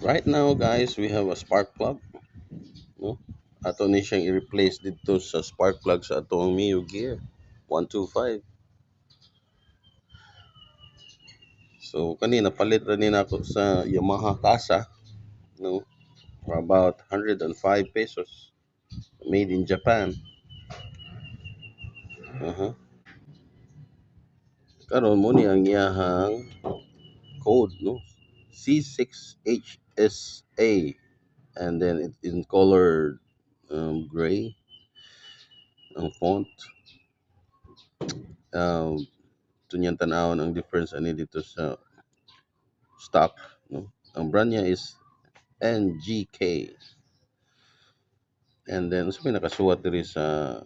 Right now guys, we have a spark plug, no? Ato ni siyang i-replace dito sa spark plug sa atong Mio Gear 125. So kanina palit ra ni nako sa Yamaha Kasa, no? For about 105 pesos. Made in Japan. Uh-huh. Karon mo ni ang iyahang code, no? C6HSA, and then it in color gray ang font. Um, Tunyan tanawon ang difference ani dito sa stock, no? Ang brand niya is NGK. And then so may nakasuwat diri sa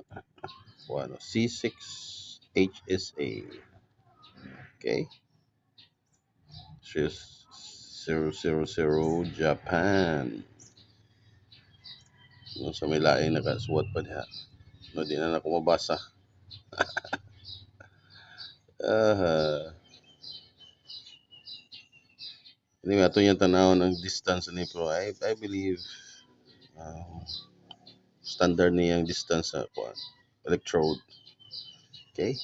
C6HSA. Okay? She's 000 Japan. No, sa may laing nakasuwat pa diha. No, di na ako mabasa. Ah, hindi nga ito yung tanawon ang distance ni Pro. I believe uh, standard niyang distance sa electrode. Okay?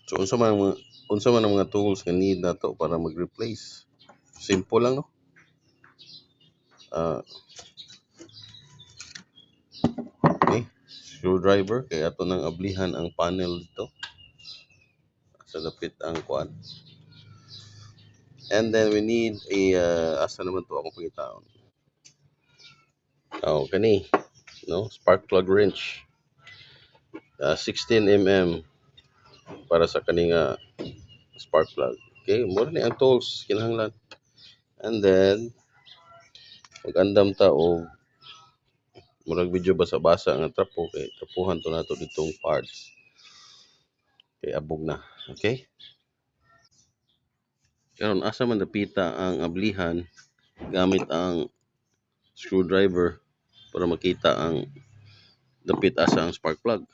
So unsa man ang mga tools nga need nato para mag-replace. Simple lang, no? Uh, okay. Screwdriver kay ato nang ablihan ang panel dito sa dapit ang kuan. And then we need a asa naman to ako pagitaon. Oh, kani, no? Spark plug wrench. 16 mm para sa kaning spark plug. Okay, mo ni ang tools kinahanglan. And then mag-andam ta og murag video basa-basa nga trapo kay trapuhan to nato ditong parts. Kay abog na. Okay? Karon asa man dapita ang ablihan gamit ang screwdriver para makita ang dapit asa ang spark plug.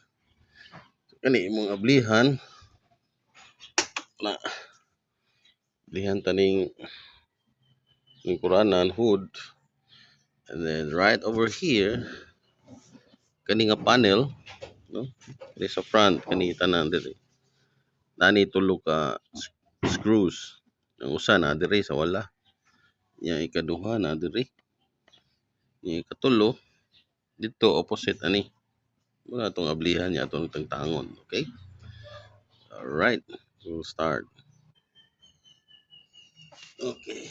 Kani imong ablihan na ablihan taning ng kuranan hood, and then right over here kani nga panel, no? Kani sa front kani tanan diri. Nani tulo ka screws. Ang usa na diri sa wala. Nya ikaduha na diri. Nya ikatulo dito opposite ani. Muna atong ablihan niya atong tangtangon. Okay? Alright. We'll start. Okay.